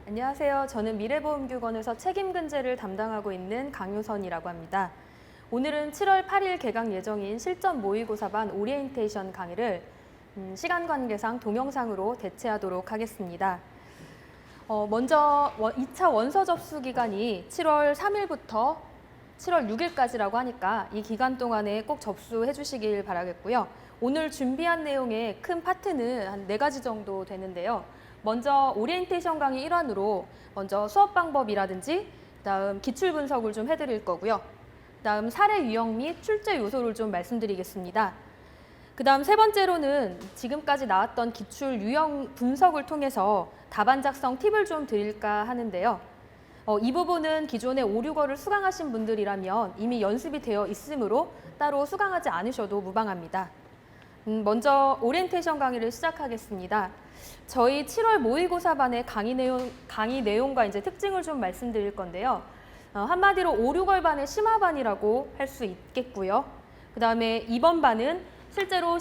안녕하세요. 저는 미래보험교권에서 책임근제를 담당하고 있는 강효선이라고 합니다. 오늘은 7월 8일 개강 예정인 실전 모의고사반 오리엔테이션 강의를 시간 관계상 동영상으로 대체하도록 하겠습니다. 먼저 2차 원서 접수 기간이 7월 3일부터 7월 6일까지라고 하니까 이 기간 동안에 꼭 접수해 주시길 바라겠고요. 오늘 준비한 내용의 큰 파트는 한 4가지 정도 되는데요. 먼저 오리엔테이션 강의 일환으로 먼저 수업 방법이라든지 그다음 기출 분석을 좀 해드릴 거고요. 그다음 사례 유형 및 출제 요소를 좀 말씀드리겠습니다. 그다음 세 번째로는 지금까지 나왔던 기출 유형 분석을 통해서 답안 작성 팁을 좀 드릴까 하는데요. 이 부분은 기존에 5, 6월을 수강하신 분들이라면 이미 연습이 되어 있으므로 따로 수강하지 않으셔도 무방합니다. 먼저 오리엔테이션 강의를 시작하겠습니다. 저희 7월 모의고사반의 강의 내용과 이제 특징을 좀 말씀드릴 건데요. 한마디로 5, 6월 반의 심화반이라고 할 수 있겠고요. 그다음에 이번 반은 실제로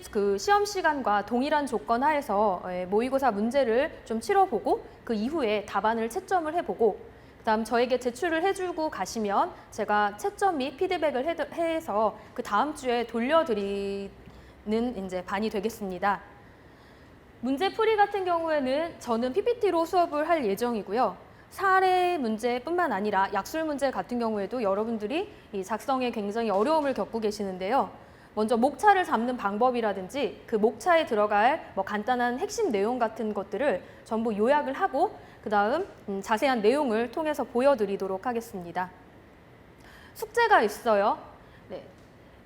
그 시험 시간과 동일한 조건 하에서 모의고사 문제를 좀 치러보고 그 이후에 답안을 채점을 해보고 그다음 저에게 제출을 해주고 가시면 제가 채점 및 피드백을 해서 그 다음 주에 돌려드리는 이제 반이 되겠습니다. 문제풀이 같은 경우에는 저는 PPT로 수업을 할 예정이고요. 사례 문제뿐만 아니라 약술 문제 같은 경우에도 여러분들이 이 작성에 굉장히 어려움을 겪고 계시는데요. 먼저 목차를 잡는 방법이라든지 그 목차에 들어갈 간단한 핵심 내용 같은 것들을 전부 요약을 하고 그다음 자세한 내용을 통해서 보여드리도록 하겠습니다. 숙제가 있어요. 네.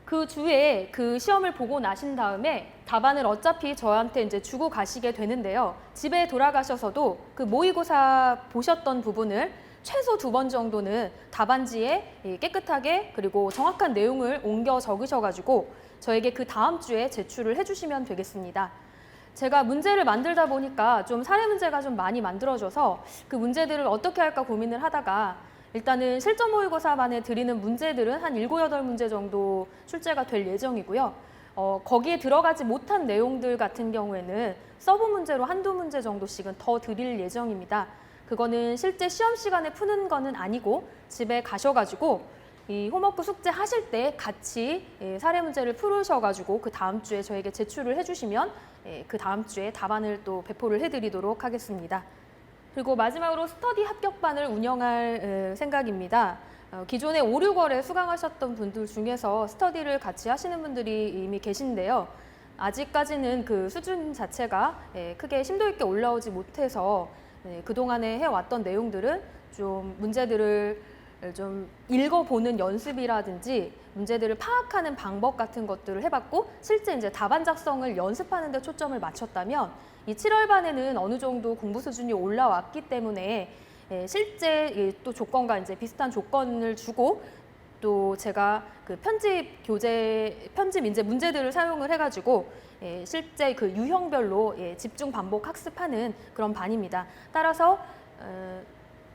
그 주에 그 시험을 보고 나신 다음에 답안을 어차피 저한테 이제 주고 가시게 되는데요. 집에 돌아가셔서도 그 모의고사 보셨던 부분을 최소 2번 정도는 답안지에 깨끗하게 그리고 정확한 내용을 옮겨 적으셔가지고 저에게 그 다음 주에 제출을 해주시면 되겠습니다. 제가 문제를 만들다 보니까 좀 사례 문제가 좀 많이 만들어져서 그 문제들을 어떻게 할까 고민을 하다가 일단은 실전 모의고사반에 드리는 문제들은 한 7, 8문제 정도 출제가 될 예정이고요. 거기에 들어가지 못한 내용들 같은 경우에는 서브 문제로 1~2문제 정도씩은 더 드릴 예정입니다. 그거는 실제 시험 시간에 푸는 거는 아니고 집에 가셔가지고 이 홈워크 숙제 하실 때 같이 사례 문제를 풀으셔가지고 그 다음 주에 저에게 제출을 해주시면 그 다음 주에 답안을 또 배포를 해드리도록 하겠습니다. 그리고 마지막으로 스터디 합격반을 운영할 생각입니다. 기존에 5, 6월에 수강하셨던 분들 중에서 스터디를 같이 하시는 분들이 이미 계신데요. 아직까지는 그 수준 자체가 크게 심도 있게 올라오지 못해서 그동안에 해왔던 내용들은 좀 문제들을 좀 읽어보는 연습이라든지 문제들을 파악하는 방법 같은 것들을 해봤고 실제 이제 답안 작성을 연습하는 데 초점을 맞췄다면 이 7월 반에는 어느 정도 공부 수준이 올라왔기 때문에 실제 또 조건과 이제 비슷한 조건을 주고 또 제가 그 편집 이제 문제들을 사용을 해가지고 실제 그 유형별로 집중 반복 학습하는 그런 반입니다. 따라서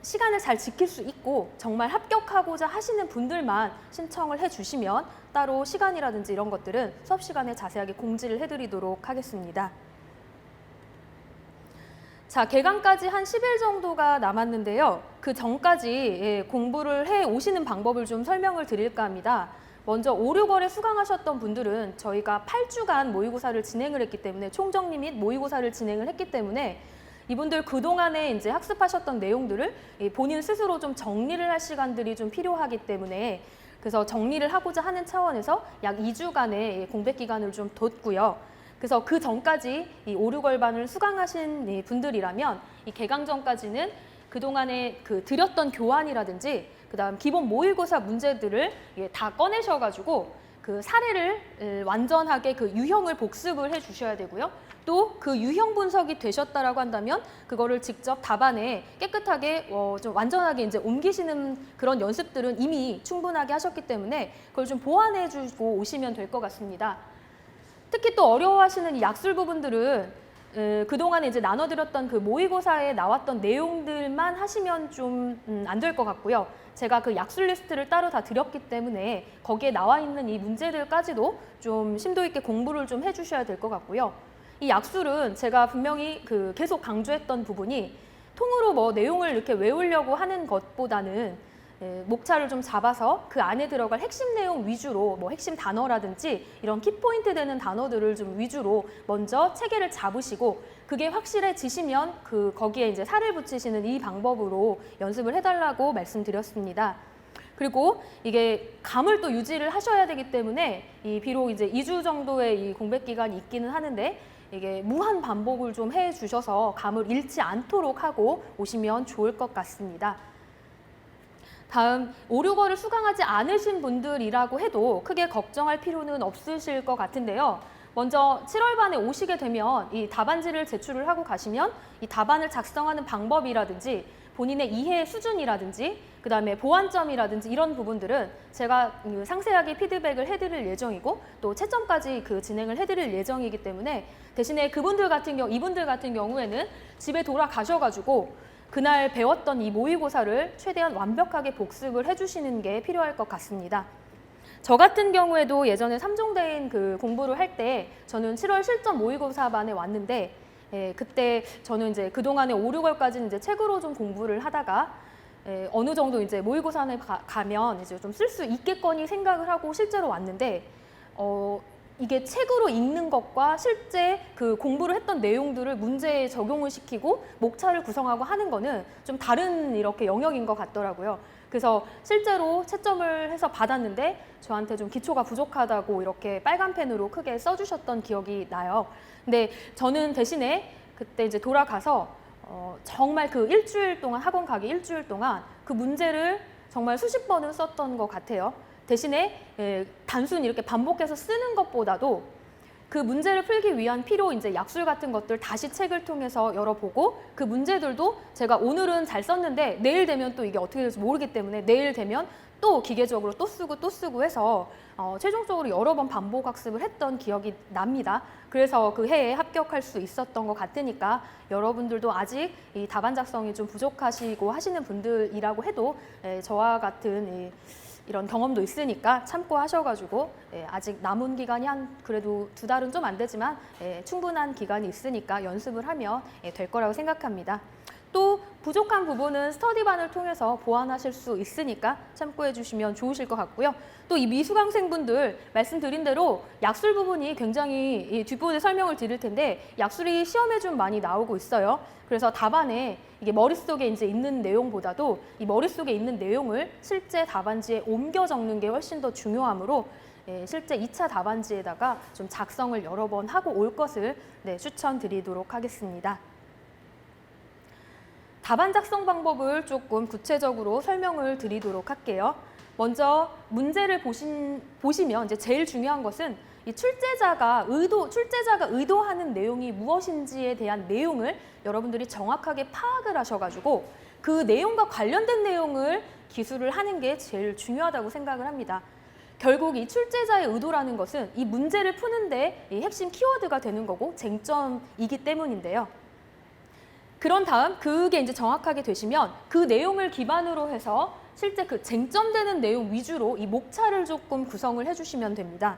시간을 잘 지킬 수 있고 정말 합격하고자 하시는 분들만 신청을 해주시면 따로 시간이라든지 이런 것들은 수업 시간에 자세하게 공지를 해드리도록 하겠습니다. 자, 개강까지 한 10일 정도가 남았는데요. 그 전까지 공부를 해 오시는 방법을 좀 설명을 드릴까 합니다. 먼저 5, 6월에 수강하셨던 분들은 저희가 8주간 모의고사를 진행을 했기 때문에 총정리 및 모의고사를 진행을 했기 때문에 이분들 그동안에 이제 학습하셨던 내용들을 본인 스스로 좀 정리를 할 시간들이 좀 필요하기 때문에 그래서 정리를 하고자 하는 차원에서 약 2주간의 공백 기간을 좀 뒀고요. 그래서 그 전까지 이 5, 6월반을 수강하신 분들이라면 이 개강 전까지는 그동안에 그 드렸던 교환이라든지 그다음 기본 모의고사 문제들을 다 꺼내셔가지고 그 사례를 완전하게 그 유형을 복습을 해 주셔야 되고요. 또 그 유형 분석이 되셨다라고 한다면 그거를 직접 답안에 깨끗하게 좀 완전하게 이제 옮기시는 그런 연습들은 이미 충분하게 하셨기 때문에 그걸 좀 보완해 주고 오시면 될 것 같습니다. 특히 또 어려워하시는 이 약술 부분들은 그동안에 이제 나눠드렸던 그 모의고사에 나왔던 내용들만 하시면 좀 안 될 것 같고요. 제가 그 약술 리스트를 따로 다 드렸기 때문에 거기에 나와 있는 이 문제들까지도 좀 심도 있게 공부를 좀 해주셔야 될 것 같고요. 이 약술은 제가 분명히 계속 강조했던 부분이 통으로 뭐 내용을 이렇게 외우려고 하는 것보다는 목차를 좀 잡아서 그 안에 들어갈 핵심 내용 위주로 뭐 핵심 단어라든지 이런 키포인트 되는 단어들을 좀 위주로 먼저 체계를 잡으시고 그게 확실해지시면 거기에 이제 살을 붙이시는 이 방법으로 연습을 해달라고 말씀드렸습니다. 그리고 이게 감을 또 유지를 하셔야 되기 때문에 비록 이제 2주 정도의 이 공백 기간이 있기는 하는데 이게 무한 반복을 좀 해주셔서 감을 잃지 않도록 하고 오시면 좋을 것 같습니다. 다음, 5, 6월을 수강하지 않으신 분들이라고 해도 크게 걱정할 필요는 없으실 것 같은데요. 먼저 7월 반에 오시게 되면 이 답안지를 제출을 하고 가시면 이 답안을 작성하는 방법이라든지 본인의 이해 수준이라든지 그다음에 보완점이라든지 이런 부분들은 제가 상세하게 피드백을 해드릴 예정이고 또 채점까지 진행을 해드릴 예정이기 때문에 대신에 이분들 같은 경우에는 집에 돌아가셔가지고 그날 배웠던 이 모의고사를 최대한 완벽하게 복습을 해주시는 게 필요할 것 같습니다. 저 같은 경우에도 예전에 3종대인 공부를 할 때 저는 7월 실전 모의고사반에 왔는데 그때 저는 이제 그동안에 5, 6월까지는 이제 책으로 좀 공부를 하다가 어느 정도 이제 모의고사에 가면 이제 좀 쓸 수 있겠거니 생각을 하고 실제로 왔는데 이게 책으로 읽는 것과 실제 공부를 했던 내용들을 문제에 적용을 시키고 목차를 구성하고 하는 거는 좀 다른 이렇게 영역인 것 같더라고요. 그래서 실제로 채점을 해서 받았는데 저한테 좀 기초가 부족하다고 이렇게 빨간 펜으로 크게 써주셨던 기억이 나요. 근데 저는 대신에 그때 이제 돌아가서 정말 일주일 동안 학원 가기 일주일 동안 그 문제를 정말 수십 번을 썼던 것 같아요. 대신에 단순히 이렇게 반복해서 쓰는 것보다도 그 문제를 풀기 위한 필요 이제 약술 같은 것들 다시 책을 통해서 열어보고 그 문제들도 제가 오늘은 잘 썼는데 내일 되면 또 이게 어떻게 될지 모르기 때문에 내일 되면 또 기계적으로 또 쓰고 해서 최종적으로 여러 번 반복 학습을 했던 기억이 납니다. 그래서 그 해에 합격할 수 있었던 것 같으니까 여러분들도 아직 이 답안 작성이 좀 부족하시고 하시는 분들이라고 해도 저와 같은 이런 경험도 있으니까 참고하셔가지고 아직 남은 기간이 그래도 2달은 좀 안 되지만 충분한 기간이 있으니까 연습을 하면 될 거라고 생각합니다. 또 부족한 부분은 스터디반을 통해서 보완하실 수 있으니까 참고해 주시면 좋으실 것 같고요. 또 이 미수강생분들 말씀드린 대로 약술 부분이 굉장히 뒷부분에 설명을 드릴 텐데 약술이 시험에 좀 많이 나오고 있어요. 그래서 답안에 이게 머릿속에 이제 있는 내용보다도 이 머릿속에 있는 내용을 실제 답안지에 옮겨 적는 게 훨씬 더 중요하므로 실제 2차 답안지에다가 좀 작성을 여러 번 하고 올 것을 추천드리도록 하겠습니다. 답안 작성 방법을 조금 구체적으로 설명을 드리도록 할게요. 먼저 문제를 보시면 이제 제일 중요한 것은 이 출제자가 의도하는 내용이 무엇인지에 대한 내용을 여러분들이 정확하게 파악을 하셔가지고 그 내용과 관련된 내용을 기술을 하는 게 제일 중요하다고 생각을 합니다. 결국 이 출제자의 의도라는 것은 이 문제를 푸는데 이 핵심 키워드가 되는 거고 쟁점이기 때문인데요. 그런 다음 그게 이제 정확하게 되시면 그 내용을 기반으로 해서 실제 그 쟁점되는 내용 위주로 이 목차를 조금 구성을 해주시면 됩니다.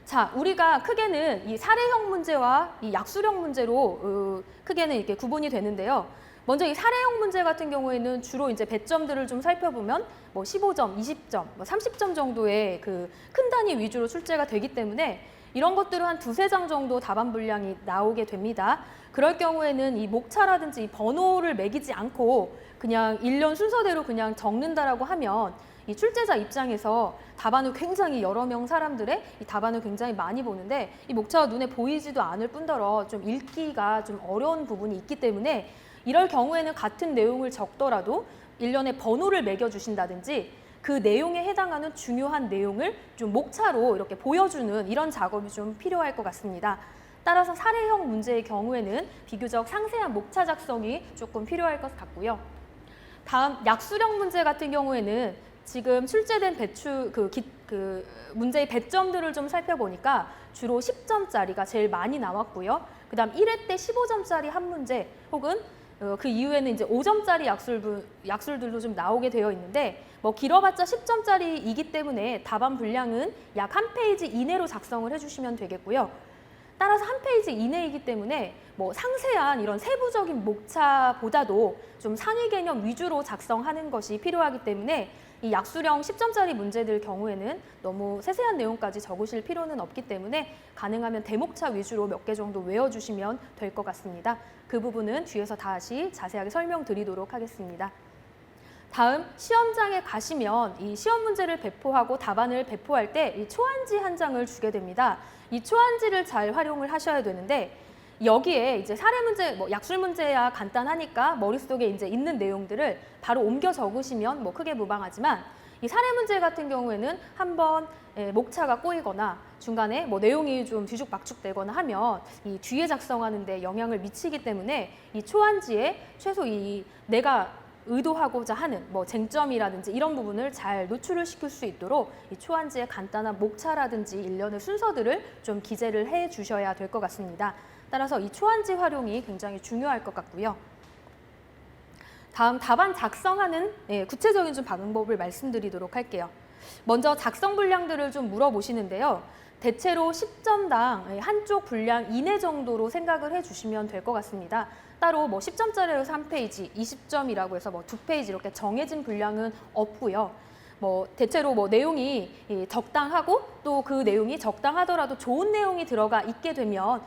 자, 우리가 크게는 이 사례형 문제와 이 약술형 문제로 크게는 이렇게 구분이 되는데요. 먼저 이 사례형 문제 같은 경우에는 주로 이제 배점들을 좀 살펴보면 뭐 15점, 20점, 뭐 30점 정도의 큰 단위 위주로 출제가 되기 때문에 이런 것들은 한 2-3장 정도 답안 분량이 나오게 됩니다. 그럴 경우에는 이 목차라든지 이 번호를 매기지 않고 그냥 일련 순서대로 그냥 적는다라고 하면 이 출제자 입장에서 답안을 굉장히 여러 명 사람들의 이 답안을 굉장히 많이 보는데 이 목차가 눈에 보이지도 않을 뿐더러 좀 읽기가 좀 어려운 부분이 있기 때문에 이럴 경우에는 같은 내용을 적더라도 일련의 번호를 매겨주신다든지 그 내용에 해당하는 중요한 내용을 좀 목차로 이렇게 보여주는 이런 작업이 좀 필요할 것 같습니다. 따라서 사례형 문제의 경우에는 비교적 상세한 목차 작성이 조금 필요할 것 같고요. 다음 약술형 문제 같은 경우에는 지금 출제된 문제의 배점들을 좀 살펴보니까 주로 10점짜리가 제일 많이 나왔고요. 그 다음 1회 때 15점짜리 한 문제 혹은 그 이후에는 이제 5점짜리 약술들도 좀 나오게 되어 있는데 뭐 길어봤자 10점짜리이기 때문에 답안 분량은 약 한 페이지 이내로 작성을 해주시면 되겠고요. 따라서 한 페이지 이내이기 때문에 뭐 상세한 이런 세부적인 목차보다도 좀 상위 개념 위주로 작성하는 것이 필요하기 때문에 이 약수령 10점짜리 문제들 경우에는 너무 세세한 내용까지 적으실 필요는 없기 때문에 가능하면 대목차 위주로 몇 개 정도 외워주시면 될 것 같습니다. 그 부분은 뒤에서 다시 자세하게 설명드리도록 하겠습니다. 다음 시험장에 가시면 이 시험 문제를 배포하고 답안을 배포할 때 이 초안지 한 장을 주게 됩니다. 이 초안지를 잘 활용을 하셔야 되는데 여기에 이제 사례 문제, 뭐 약술 문제야 간단하니까 머릿속에 이제 있는 내용들을 바로 옮겨 적으시면 뭐 크게 무방하지만 이 사례 문제 같은 경우에는 한번 목차가 꼬이거나 중간에 뭐 내용이 좀 뒤죽박죽되거나 하면 이 뒤에 작성하는 데 영향을 미치기 때문에 이 초안지에 최소 이 내가 의도하고자 하는 뭐 쟁점이라든지 이런 부분을 잘 노출을 시킬 수 있도록 이 초안지에 간단한 목차라든지 일련의 순서들을 좀 기재를 해 주셔야 될 것 같습니다. 따라서 이 초안지 활용이 굉장히 중요할 것 같고요. 다음 답안 작성하는 구체적인 좀 방법을 말씀드리도록 할게요. 먼저 작성 분량들을 좀 물어보시는데요. 대체로 10점당 한쪽 분량 이내 정도로 생각을 해주시면 될 것 같습니다. 따로 뭐 10점짜리로서 한 페이지, 20점이라고 해서 뭐 2페이지 이렇게 정해진 분량은 없고요. 뭐 대체로 뭐 내용이 적당하고 또 그 내용이 적당하더라도 좋은 내용이 들어가 있게 되면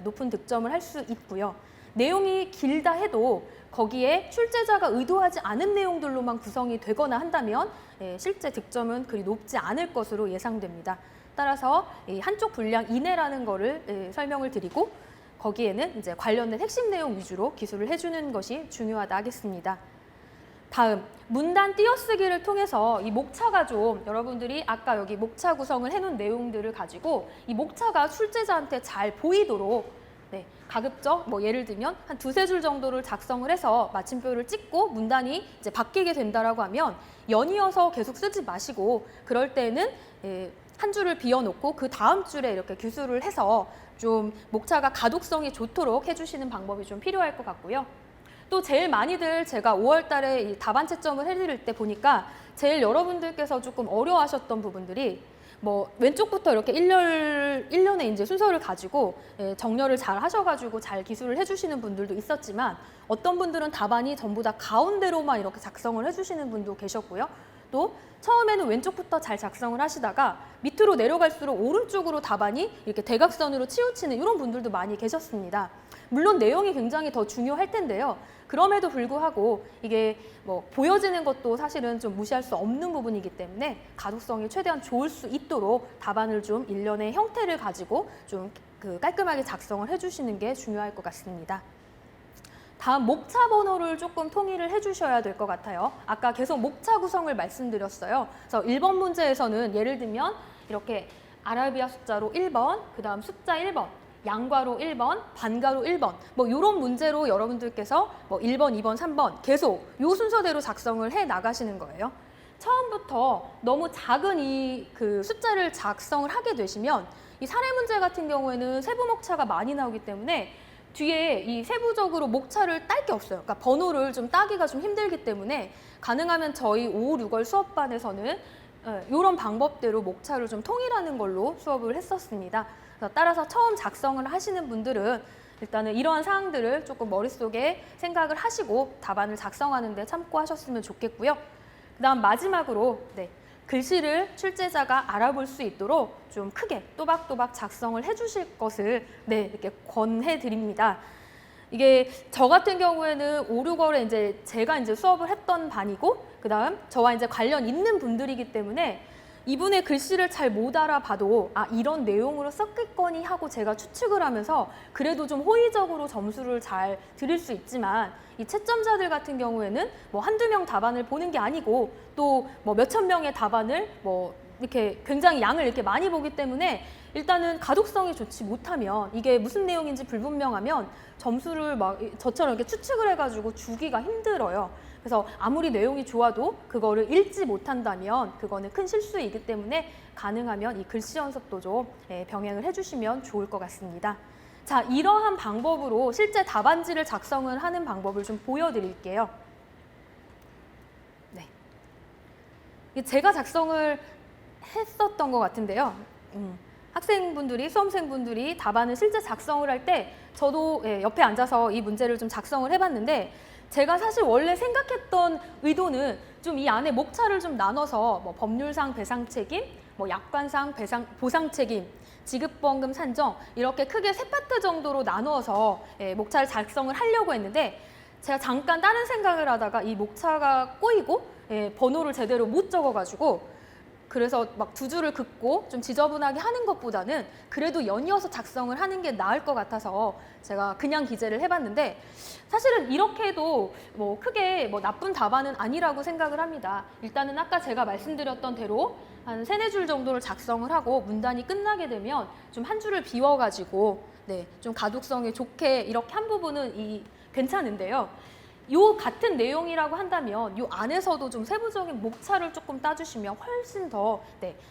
높은 득점을 할 수 있고요. 내용이 길다 해도 거기에 출제자가 의도하지 않은 내용들로만 구성이 되거나 한다면 실제 득점은 그리 높지 않을 것으로 예상됩니다. 따라서 한쪽 분량 이내라는 거를 설명을 드리고 거기에는 이제 관련된 핵심 내용 위주로 기술을 해주는 것이 중요하다 하겠습니다. 다음, 문단 띄어쓰기를 통해서 이 목차가 좀 여러분들이 아까 여기 목차 구성을 해놓은 내용들을 가지고 이 목차가 출제자한테 잘 보이도록 가급적 뭐 예를 들면 한 2~3줄 정도를 작성을 해서 마침표를 찍고 문단이 이제 바뀌게 된다라고 하면 연이어서 계속 쓰지 마시고 그럴 때는 한 줄을 비워놓고 그 다음 줄에 이렇게 규수를 해서 좀 목차가 가독성이 좋도록 해주시는 방법이 좀 필요할 것 같고요. 또 제일 많이들 제가 5월 달에 이 답안 채점을 해드릴 때 보니까 제일 여러분들께서 조금 어려워하셨던 부분들이 뭐 왼쪽부터 이렇게 일련의 이제 순서를 가지고 정렬을 잘 하셔가지고 잘 기술을 해주시는 분들도 있었지만 어떤 분들은 답안이 전부 다 가운데로만 이렇게 작성을 해주시는 분도 계셨고요. 또 처음에는 왼쪽부터 잘 작성을 하시다가 밑으로 내려갈수록 오른쪽으로 답안이 이렇게 대각선으로 치우치는 이런 분들도 많이 계셨습니다. 물론 내용이 굉장히 더 중요할 텐데요. 그럼에도 불구하고 이게 뭐 보여지는 것도 사실은 좀 무시할 수 없는 부분이기 때문에 가독성이 최대한 좋을 수 있도록 답안을 좀 일련의 형태를 가지고 좀 깔끔하게 작성을 해주시는 게 중요할 것 같습니다. 다음 목차 번호를 조금 통일을 해주셔야 될 것 같아요. 아까 계속 목차 구성을 말씀드렸어요. 그래서 1번 문제에서는 예를 들면 이렇게 아라비아 숫자로 1번, 그 다음 숫자 1번, 양괄호 1번, 반괄호 1번 뭐 이런 문제로 여러분들께서 뭐 1번, 2번, 3번 계속 이 순서대로 작성을 해 나가시는 거예요. 처음부터 너무 작은 이 숫자를 작성을 하게 되시면 이 사례 문제 같은 경우에는 세부 목차가 많이 나오기 때문에 뒤에 이 세부적으로 목차를 딸 게 없어요. 그러니까 번호를 좀 따기가 좀 힘들기 때문에 가능하면 저희 5, 6월 수업반에서는 이런 방법대로 목차를 좀 통일하는 걸로 수업을 했었습니다. 따라서 처음 작성을 하시는 분들은 일단은 이러한 사항들을 조금 머릿속에 생각을 하시고 답안을 작성하는 데 참고하셨으면 좋겠고요. 그다음 마지막으로 글씨를 출제자가 알아볼 수 있도록 좀 크게 또박또박 작성을 해주실 것을 이렇게 권해 드립니다. 이게 저 같은 경우에는 5, 6월에 이제 제가 이제 수업을 했던 반이고 그다음 저와 이제 관련 있는 분들이기 때문에 이분의 글씨를 잘 못 알아봐도 이런 내용으로 썼겠거니 하고 제가 추측을 하면서 그래도 좀 호의적으로 점수를 잘 드릴 수 있지만 이 채점자들 같은 경우에는 뭐 한두 명 답안을 보는 게 아니고 또 뭐 몇천 명의 답안을 뭐 이렇게 굉장히 양을 이렇게 많이 보기 때문에 일단은 가독성이 좋지 못하면 이게 무슨 내용인지 불분명하면 점수를 막 저처럼 이렇게 추측을 해가지고 주기가 힘들어요. 그래서 아무리 내용이 좋아도 그거를 읽지 못한다면 그거는 큰 실수이기 때문에 가능하면 이 글씨 연습도 좀 병행을 해주시면 좋을 것 같습니다. 자, 이러한 방법으로 실제 답안지를 작성을 하는 방법을 좀 보여드릴게요. 제가 작성을 했었던 것 같은데요. 학생분들이, 수험생분들이 답안을 실제 작성을 할 때 저도 옆에 앉아서 이 문제를 좀 작성을 해봤는데 제가 사실 원래 생각했던 의도는 좀 이 안에 목차를 좀 나눠서 뭐 법률상 배상 책임, 뭐 약관상 보상 책임, 지급보험금 산정 이렇게 크게 세 파트 정도로 나누어서 목차를 작성을 하려고 했는데 제가 잠깐 다른 생각을 하다가 이 목차가 꼬이고 번호를 제대로 못 적어가지고 그래서 막 두 줄을 긋고 좀 지저분하게 하는 것보다는 그래도 연이어서 작성을 하는 게 나을 것 같아서 제가 그냥 기재를 해봤는데 사실은 이렇게 해도 뭐 크게 뭐 나쁜 답안은 아니라고 생각을 합니다. 일단은 아까 제가 말씀드렸던 대로 한 3-4줄 정도를 작성을 하고 문단이 끝나게 되면 좀 한 줄을 비워가지고 좀 가독성이 좋게 이렇게 한 부분은 괜찮은데요. 요 같은 내용이라고 한다면 요 안에서도 좀 세부적인 목차를 조금 따주시면 훨씬 더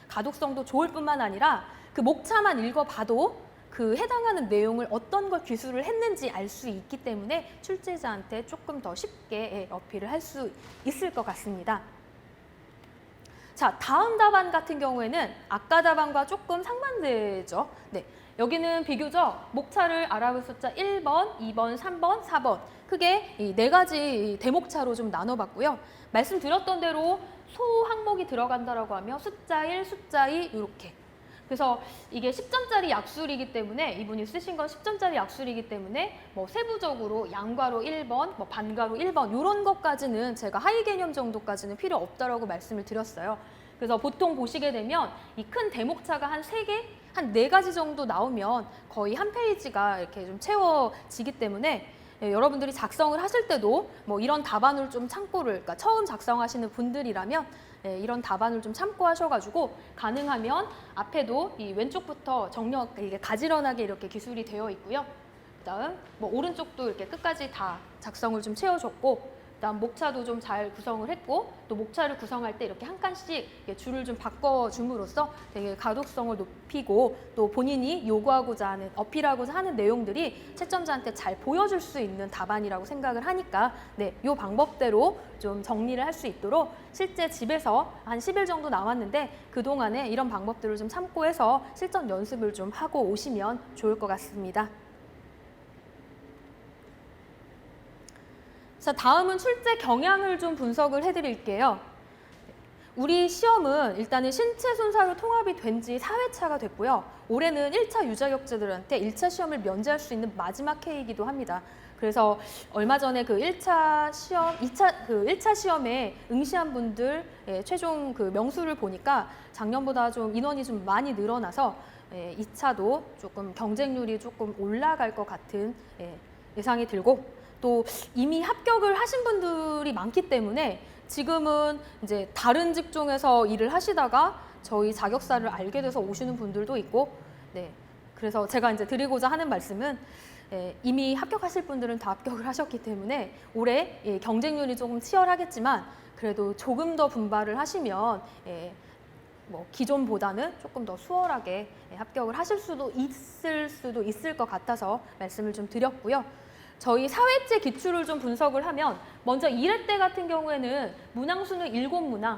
가독성도 좋을 뿐만 아니라 그 목차만 읽어봐도 그 해당하는 내용을 어떤 걸 기술을 했는지 알 수 있기 때문에 출제자한테 조금 더 쉽게 어필을 할 수 있을 것 같습니다. 자, 다음 답안 같은 경우에는 아까 답안과 조금 상반되죠. 여기는 비교적 목차를 아랍어 숫자 1번, 2번, 3번, 4번 크게 이 4가지 대목차로 좀 나눠봤고요. 말씀드렸던 대로 소 항목이 들어간다라고 하면 숫자 1, 숫자 2 이렇게. 그래서 이게 10점짜리 약술이기 때문에 이분이 쓰신 건 10점짜리 약술이기 때문에 뭐 세부적으로 양가로 1번, 뭐 반가로 1번 이런 것까지는 제가 하위 개념 정도까지는 필요 없다라고 말씀을 드렸어요. 그래서 보통 보시게 되면 이 큰 대목차가 한 3개, 한 4가지 정도 나오면 거의 한 페이지가 이렇게 좀 채워지기 때문에 여러분들이 작성을 하실 때도 뭐 이런 답안을 좀 그러니까 처음 작성하시는 분들이라면 이런 답안을 좀 참고하셔가지고 가능하면 앞에도 이 왼쪽부터 이게 가지런하게 이렇게 기술이 되어 있고요. 그다음 뭐 오른쪽도 이렇게 끝까지 다 작성을 좀 채워줬고 그다음 목차도 좀 잘 구성을 했고 또 목차를 구성할 때 이렇게 한 칸씩 줄을 좀 바꿔줌으로써 되게 가독성을 높이고 또 본인이 요구하고자 하는 어필하고자 하는 내용들이 채점자한테 잘 보여줄 수 있는 답안이라고 생각을 하니까 요 방법대로 좀 정리를 할 수 있도록 실제 집에서 한 10일 정도 남았는데 그동안에 이런 방법들을 좀 참고해서 실전 연습을 좀 하고 오시면 좋을 것 같습니다. 자, 다음은 출제 경향을 좀 분석을 해드릴게요. 우리 시험은 일단은 신체 순사로 통합이 된 지 4회차가 됐고요. 올해는 1차 유자격자들한테 1차 시험을 면제할 수 있는 마지막 해이기도 합니다. 그래서 얼마 전에 그 1차 시험에 응시한 분들 최종 그 명수를 보니까 작년보다 좀 인원이 좀 많이 늘어나서 2차도 조금 경쟁률이 조금 올라갈 것 같은 예상이 들고 또 이미 합격을 하신 분들이 많기 때문에 지금은 이제 다른 직종에서 일을 하시다가 저희 자격사를 알게 돼서 오시는 분들도 있고 그래서 제가 이제 드리고자 하는 말씀은 이미 합격하실 분들은 다 합격을 하셨기 때문에 올해 경쟁률이 조금 치열하겠지만 그래도 조금 더 분발을 하시면 뭐 기존보다는 조금 더 수월하게 합격을 하실 수도 있을 것 같아서 말씀을 좀 드렸고요. 저희 4회째 기출을 좀 분석을 하면 먼저 1회 때 같은 경우에는 문항수는 7문항,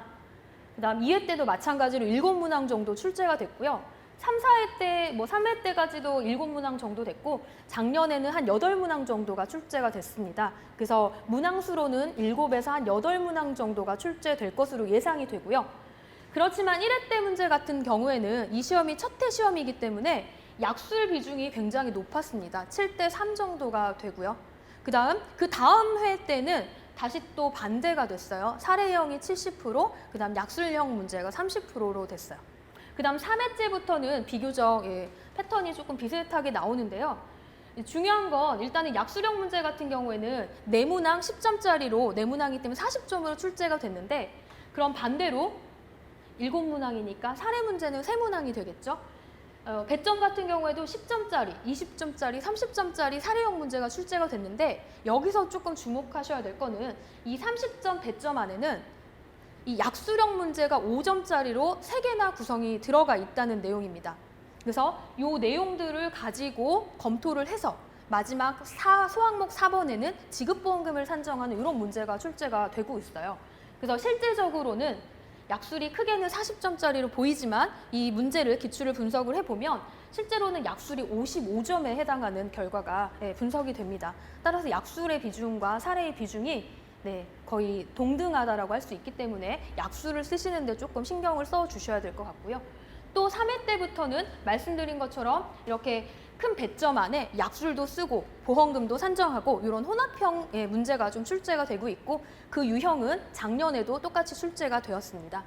그다음 2회 때도 마찬가지로 7문항 정도 출제가 됐고요. 3, 4회 때, 뭐 3회 때까지도 7문항 정도 됐고 작년에는 한 8문항 정도가 출제가 됐습니다. 그래서 문항수로는 7에서 한 8문항 정도가 출제될 것으로 예상이 되고요. 그렇지만 1회 때 문제 같은 경우에는 이 시험이 첫 해 시험이기 때문에 약술 비중이 굉장히 높았습니다. 7대 3 정도가 되고요. 그 다음 회 때는 다시 또 반대가 됐어요. 사례형이 70%, 그 다음 약술형 문제가 30%로 됐어요. 그 다음 3회째부터는 비교적 패턴이 조금 비슷하게 나오는데요. 중요한 건 일단은 약술형 문제 같은 경우에는 4문항 10점짜리로 4문항이기 때문에 40점으로 출제가 됐는데 그럼 반대로 7문항이니까 사례 문제는 3문항이 되겠죠. 배점 같은 경우에도 10점짜리, 20점짜리, 30점짜리 사례형 문제가 출제가 됐는데 여기서 조금 주목하셔야 될 거는 이 30점 배점 안에는 이 약술형 문제가 5점짜리로 3개나 구성이 들어가 있다는 내용입니다. 그래서 이 내용들을 가지고 검토를 해서 마지막 소항목 4번에는 지급보험금을 산정하는 이런 문제가 출제가 되고 있어요. 그래서 실질적으로는 약술이 크게는 40점짜리로 보이지만 이 문제를 기출을 분석을 해보면 실제로는 약술이 55점에 해당하는 결과가 분석이 됩니다. 따라서 약술의 비중과 사례의 비중이 거의 동등하다라고 할 수 있기 때문에 약술을 쓰시는데 조금 신경을 써 주셔야 될 것 같고요. 또 3회 때부터는 말씀드린 것처럼 이렇게 큰 배점 안에 약술도 쓰고 보험금도 산정하고 이런 혼합형의 문제가 좀 출제가 되고 있고 그 유형은 작년에도 똑같이 출제가 되었습니다.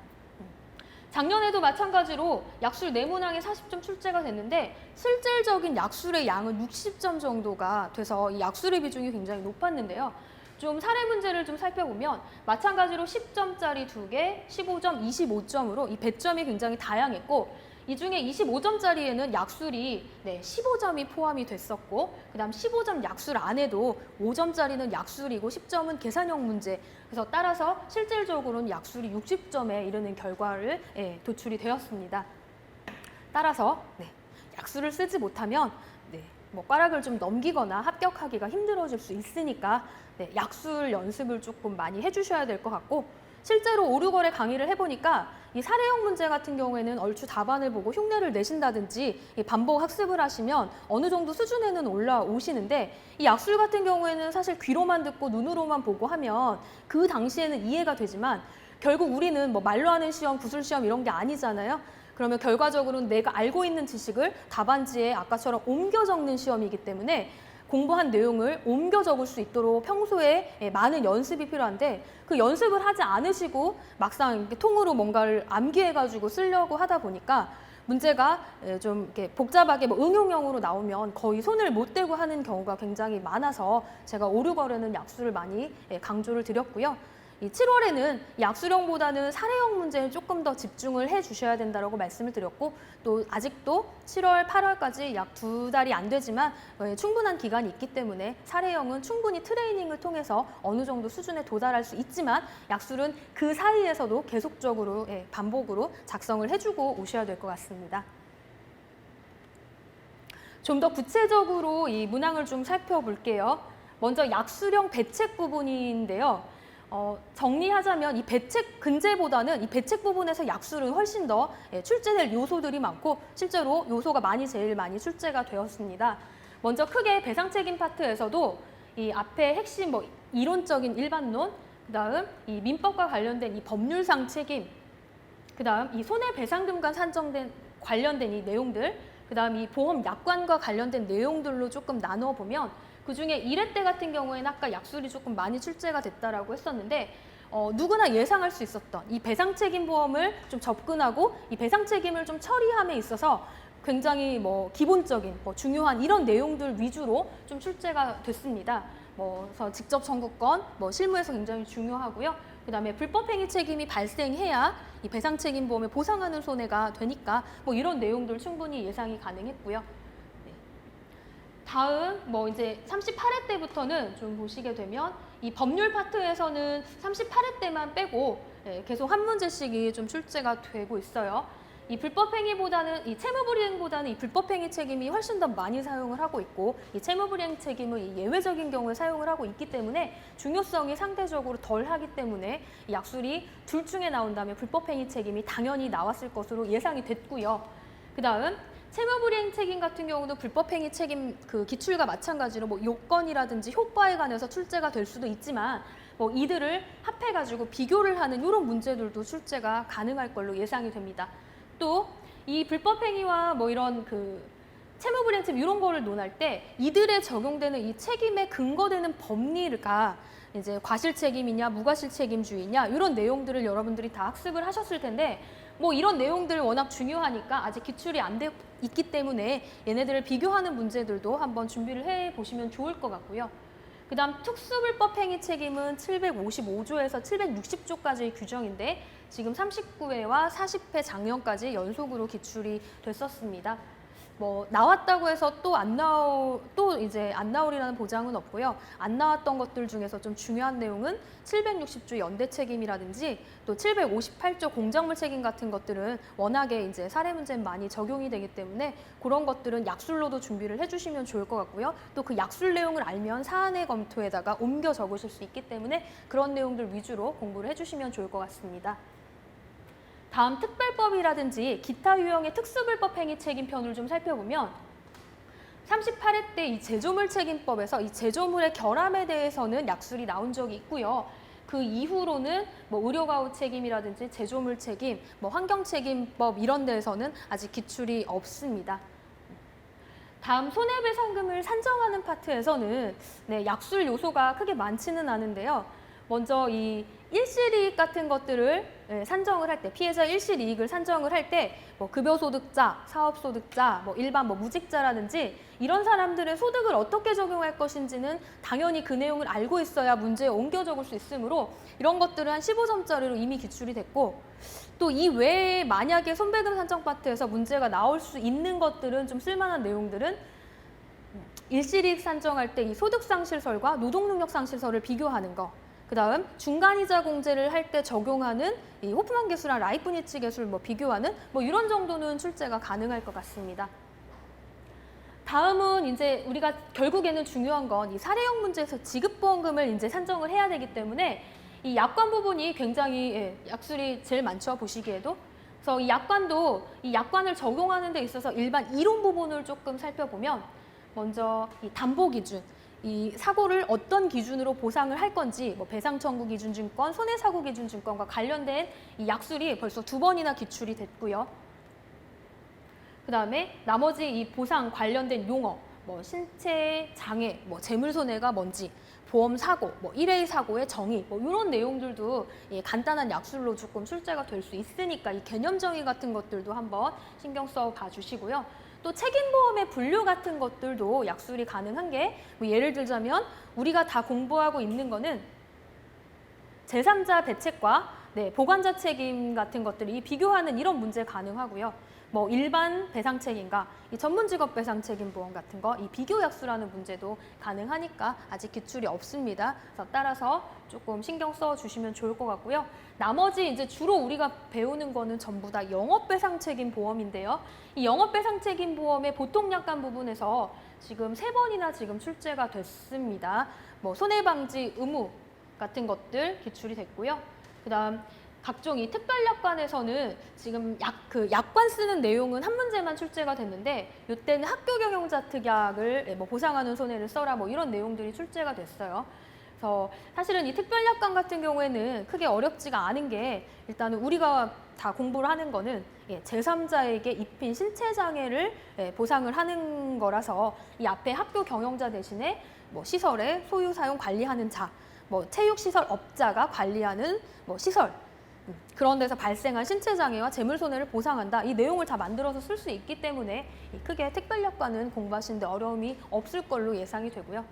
작년에도 마찬가지로 약술 네모난이 40점 출제가 됐는데 실질적인 약술의 양은 60점 정도가 돼서 이 약술의 비중이 굉장히 높았는데요. 좀 사례 문제를 좀 살펴보면 마찬가지로 10점짜리 2개, 15점, 25점으로 이 배점이 굉장히 다양했고 이 중에 25점짜리에는 약술이 15점이 포함이 됐었고 그다음 15점 약술 안에도 5점짜리는 약술이고 10점은 계산형 문제. 그래서 따라서 실질적으로는 약술이 60점에 이르는 결과를 도출이 되었습니다. 따라서 약술을 쓰지 못하면 뭐 꽈락을 좀 넘기거나 합격하기가 힘들어질 수 있으니까 약술 연습을 조금 많이 해주셔야 될 것 같고 실제로 5, 6월에 강의를 해보니까 이 사례형 문제 같은 경우에는 얼추 답안을 보고 흉내를 내신다든지 반복 학습을 하시면 어느 정도 수준에는 올라오시는데 이 약술 같은 경우에는 사실 귀로만 듣고 눈으로만 보고 하면 그 당시에는 이해가 되지만 결국 우리는 뭐 말로 하는 시험, 구술 시험 이런 게 아니잖아요. 그러면 결과적으로는 내가 알고 있는 지식을 답안지에 아까처럼 옮겨 적는 시험이기 때문에 공부한 내용을 옮겨 적을 수 있도록 평소에 많은 연습이 필요한데 그 연습을 하지 않으시고 막상 이렇게 통으로 뭔가를 암기해가지고 쓰려고 하다 보니까 문제가 좀 이렇게 복잡하게 뭐 응용형으로 나오면 거의 손을 못 대고 하는 경우가 굉장히 많아서 제가 5, 6월에는 약술을 많이 강조를 드렸고요. 이 7월에는 약술형보다는 사례형 문제에 조금 더 집중을 해 주셔야 된다고 말씀을 드렸고 또 아직도 7월, 8월까지 약 2달이 안 되지만 충분한 기간이 있기 때문에 사례형은 충분히 트레이닝을 통해서 어느 정도 수준에 도달할 수 있지만 약술은 그 사이에서도 계속적으로 반복으로 작성을 해주고 오셔야 될 것 같습니다. 좀 더 구체적으로 이 문항을 좀 살펴볼게요. 먼저 약술형 배책 부분인데요. 정리하자면 이 배책 근제보다는 이 배책 부분에서 약술은 훨씬 더 출제될 요소들이 많고 실제로 요소가 제일 많이 출제가 되었습니다. 먼저 크게 배상 책임 파트에서도 이 앞에 핵심 뭐 이론적인 일반론, 그다음 이 민법과 관련된 이 법률상 책임, 그다음 이 손해배상금과 산정된 관련된 이 내용들, 그다음 이 보험 약관과 관련된 내용들로 조금 나누어 보면 그중에 1회 때 같은 경우에는 아까 약술이 조금 많이 출제가 됐다라고 했었는데 누구나 예상할 수 있었던 이 배상책임 보험을 좀 접근하고 이 배상책임을 좀 처리함에 있어서 굉장히 뭐 기본적인 중요한 이런 내용들 위주로 좀 출제가 됐습니다. 그래서 직접 청구권, 실무에서 굉장히 중요하고요. 그다음에 불법행위 책임이 발생해야 이 배상책임 보험을 보상하는 손해가 되니까 이런 내용들 충분히 예상이 가능했고요. 다음 이제 38회 때부터는 좀 보시게 되면 이 법률 파트에서는 38회 때만 빼고 계속 한 문제씩이 좀 출제가 되고 있어요. 이 불법행위보다는 이 채무불이행보다는 이 불법행위 책임이 훨씬 더 많이 사용을 하고 있고 이 채무불이행 책임은 이 예외적인 경우에 사용을 하고 있기 때문에 중요성이 상대적으로 덜하기 때문에 이 약술이 둘 중에 나온다면 불법행위 책임이 당연히 나왔을 것으로 예상이 됐고요. 그다음 채무불이행 책임 같은 경우도 불법행위 책임 그 기출과 마찬가지로 요건이라든지 효과에 관해서 출제가 될 수도 있지만 이들을 합해가지고 비교를 하는 이런 문제들도 출제가 가능할 걸로 예상이 됩니다. 또 이 불법행위와 이런 그 채무불이행 책임 이런 거를 논할 때 이들에 적용되는 이 책임에 근거되는 법리가 이제 과실 책임이냐 무과실 책임주의냐 이런 내용들을 여러분들이 다 학습을 하셨을 텐데 이런 내용들 워낙 중요하니까 아직 기출이 안 돼 있기 때문에 얘네들을 비교하는 문제들도 한번 준비를 해 보시면 좋을 것 같고요. 그다음 특수불법행위 책임은 755조에서 760조까지의 규정인데 지금 39회와 40회 작년까지 연속으로 기출이 됐었습니다. 나왔다고 해서 또 이제 안 나오리라는 보장은 없고요. 안 나왔던 것들 중에서 좀 중요한 내용은 760조 연대 책임이라든지 또 758조 공작물 책임 같은 것들은 워낙에 이제 사례 문제에 많이 적용이 되기 때문에 그런 것들은 약술로도 준비를 해주시면 좋을 것 같고요. 또 그 약술 내용을 알면 사안의 검토에다가 옮겨 적으실 수 있기 때문에 그런 내용들 위주로 공부를 해주시면 좋을 것 같습니다. 다음 특별법이라든지 기타 유형의 특수불법 행위 책임편을 좀 살펴보면 38회 때 이 제조물 책임법에서 이 제조물의 결함에 대해서는 약술이 나온 적이 있고요. 그 이후로는 뭐 의료가후 책임이라든지 제조물 책임, 뭐 환경책임법 이런 데에서는 아직 기출이 없습니다. 다음 손해배상금을 산정하는 파트에서는 약술 요소가 크게 많지는 않은데요. 먼저 이 일실이익 같은 것들을 산정을 할 때, 피해자 일실이익을 산정을 할 때 뭐 급여소득자, 사업소득자, 뭐 일반 무직자라든지 이런 사람들의 소득을 어떻게 적용할 것인지는 당연히 그 내용을 알고 있어야 문제에 옮겨 적을 수 있으므로 이런 것들은 한 15점짜리로 이미 기출이 됐고, 또 이 외에 만약에 손배금 산정 파트에서 문제가 나올 수 있는 것들은 좀 쓸만한 내용들은 일실이익 산정할 때 이 소득상실설과 노동능력상실설을 비교하는 거, 그 다음 중간이자 공제를 할 때 적용하는 이 호프만 계수랑 라이프니츠 계수를 뭐 비교하는 뭐 이런 정도는 출제가 가능할 것 같습니다. 다음은 이제 우리가 결국에는 중요한 건 이 사례형 문제에서 지급보험금을 이제 산정을 해야 되기 때문에 이 약관 부분이 굉장히 약술이 제일 많죠, 보시기에도. 그래서 이 약관도 이 약관을 적용하는 데 있어서 일반 이론 부분을 조금 살펴보면 먼저 이 담보 기준, 이 사고를 어떤 기준으로 보상을 할 건지 뭐 배상 청구 기준 증권, 손해사고 기준 증권과 관련된 이 약술이 벌써 2번이나 기출이 됐고요. 그다음에 나머지 이 보상 관련된 용어, 뭐 신체 장애, 뭐 재물 손해가 뭔지, 보험 사고, 뭐 일회의 사고의 정의, 뭐 이런 내용들도 간단한 약술로 조금 출제가 될 수 있으니까 이 개념 정의 같은 것들도 한번 신경 써 봐주시고요. 또 책임보험의 분류 같은 것들도 약술이 가능한 게 뭐 예를 들자면 우리가 다 공부하고 있는 거는 제3자 배책과 보관자 책임 같은 것들이 비교하는 이런 문제 가능하고요. 뭐 일반 배상 책임과 이 전문직업 배상 책임 보험 같은 거 이 비교 약수라는 문제도 가능하니까 아직 기출이 없습니다. 그래서 따라서 조금 신경 써 주시면 좋을 것 같고요. 나머지 이제 주로 우리가 배우는 거는 전부 다 영업 배상 책임 보험인데요. 이 영업 배상 책임 보험의 보통 약관 부분에서 지금 3번이나 지금 출제가 됐습니다. 뭐 손해방지 의무 같은 것들 기출이 됐고요. 그다음 각종 이 특별약관에서는 지금 약관 쓰는 내용은 한 문제만 출제가 됐는데 이때는 학교 경영자 특약을 뭐 보상하는 손해를 써라 뭐 이런 내용들이 출제가 됐어요. 그래서 사실은 이 특별약관 같은 경우에는 크게 어렵지가 않은 게 일단은 우리가 다 공부를 하는 거는 제3자에게 입힌 신체장애를 보상을 하는 거라서 이 앞에 학교 경영자 대신에 뭐 시설의 소유, 사용, 관리하는 자, 뭐 체육시설업자가 관리하는 뭐 시설, 그런 데서 발생한 신체장애와 재물손해를 보상한다. 이 내용을 다 만들어서 쓸 수 있기 때문에 크게 특별약관은 공부하시는데 어려움이 없을 걸로 예상이 되고요.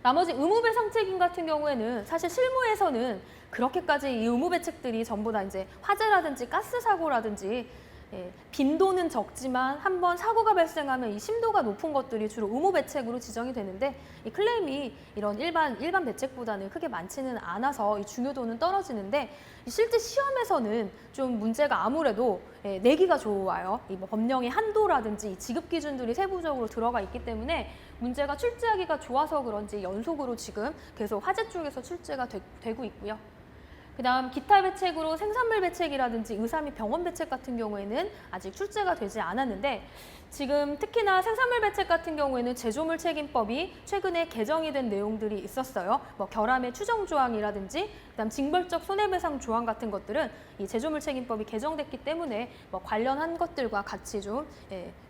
나머지 의무배상 책임 같은 경우에는 사실 실무에서는 그렇게까지 이 의무배책들이 전부 다 이제 화재라든지 가스 사고라든지 빈도는 적지만 한번 사고가 발생하면 이 심도가 높은 것들이 주로 의무배책으로 지정이 되는데 이 클레임이 이런 일반 배책보다는 크게 많지는 않아서 이 중요도는 떨어지는데 실제 시험에서는 좀 문제가 아무래도 내기가 좋아요. 이 뭐 법령의 한도라든지 이 지급 기준들이 세부적으로 들어가 있기 때문에 문제가 출제하기가 좋아서 그런지 연속으로 지금 계속 화재 쪽에서 출제가 되고 있고요. 그다음 기타 배책으로 생산물 배책이라든지 의사 및 병원 배책 같은 경우에는 아직 출제가 되지 않았는데 지금 특히나 생산물 배책 같은 경우에는 제조물 책임법이 최근에 개정이 된 내용들이 있었어요. 뭐 결함의 추정 조항이라든지 그다음 징벌적 손해배상 조항 같은 것들은 이 제조물 책임법이 개정됐기 때문에 뭐 관련한 것들과 같이 좀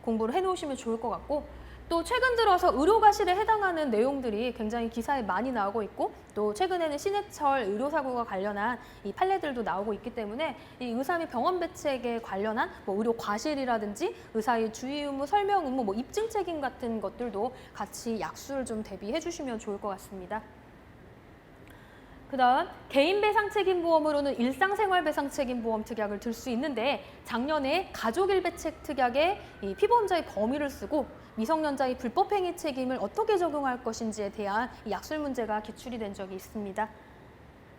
공부를 해놓으시면 좋을 것 같고 또 최근 들어서 의료과실에 해당하는 내용들이 굉장히 기사에 많이 나오고 있고 또 최근에는 신해철 의료사고가 관련한 이 판례들도 나오고 있기 때문에 이 의사 및 병원 배책에 관련한 뭐 의료과실이라든지 의사의 주의 의무, 설명 의무, 뭐 입증 책임 같은 것들도 같이 약수를 좀 대비해 주시면 좋을 것 같습니다. 그다음 개인배상책임보험으로는 일상생활배상책임보험 특약을 들 수 있는데 작년에 가족일배책 특약에 이 피보험자의 범위를 쓰고 미성년자의 불법행위 책임을 어떻게 적용할 것인지에 대한 이 약술 문제가 기출이 된 적이 있습니다.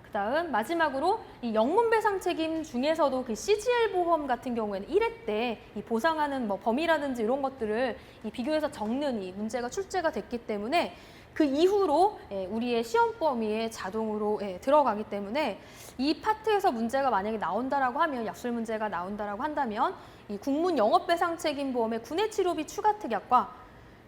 그다음 마지막으로 이 영문배상 책임 중에서도 그 CGL 보험 같은 경우에는 1회 때 이 보상하는 뭐 범위라든지 이런 것들을 이 비교해서 적는 이 문제가 출제가 됐기 때문에 그 이후로 우리의 시험 범위에 자동으로 들어가기 때문에 이 파트에서 문제가 만약에 나온다라고 하면 약술 문제가 나온다라고 한다면 이 국문 영업배상 책임보험의 군해치료비 추가 특약과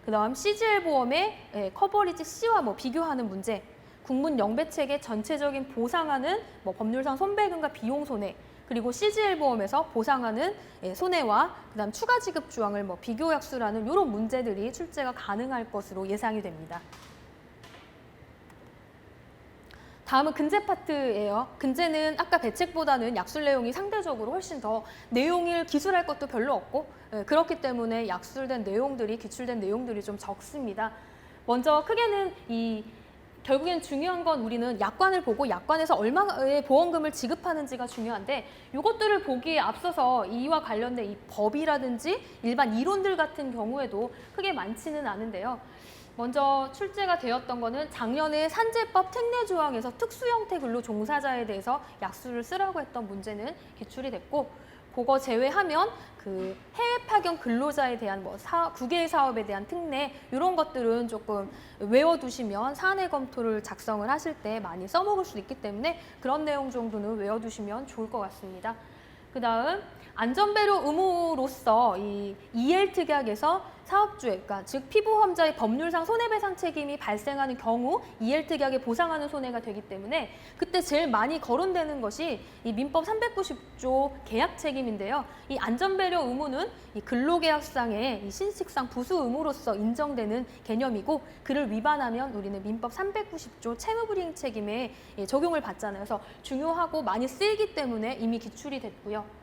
그다음 CGL 보험의 커버리지 C와 뭐 비교하는 문제, 국문 영배책의 전체적인 보상하는 뭐 법률상 손배금과 비용 손해, 그리고 CGL 보험에서 보상하는 손해와 그다음 추가 지급 조항을 뭐 비교 약수라는 이런 문제들이 출제가 가능할 것으로 예상이 됩니다. 다음은 근제 파트예요. 근제는 아까 배책보다는 약술 내용이 상대적으로 훨씬 더 내용을 기술할 것도 별로 없고 그렇기 때문에 약술된 내용들이 기출된 내용들이 좀 적습니다. 먼저 크게는 결국엔 중요한 건 우리는 약관을 보고 약관에서 얼마의 보험금을 지급하는지가 중요한데 이것들을 보기에 앞서서 이와 관련된 이 법이라든지 일반 이론들 같은 경우에도 크게 많지는 않은데요. 먼저 출제가 되었던 거는 작년에 산재법 특례 조항에서 특수 형태 근로 종사자에 대해서 약수를 쓰라고 했던 문제는 기출이 됐고 그거 제외하면 그 해외 파견 근로자에 대한 뭐 국외 사업에 대한 특례 이런 것들은 조금 외워두시면 사내 검토를 작성을 하실 때 많이 써먹을 수 있기 때문에 그런 내용 정도는 외워두시면 좋을 것 같습니다. 그다음 안전배려 의무로서 이 EL 특약에서 사업주의, 그러니까 즉 피보험자의 법률상 손해배상 책임이 발생하는 경우 EL 특약에 보상하는 손해가 되기 때문에 그때 제일 많이 거론되는 것이 이 민법 390조 계약 책임인데요. 이 안전배려 의무는 이 근로계약상의 이 신식상 부수 의무로서 인정되는 개념이고 그를 위반하면 우리는 민법 390조 채무불이행 책임에 적용을 받잖아요. 그래서 중요하고 많이 쓰이기 때문에 이미 기출이 됐고요.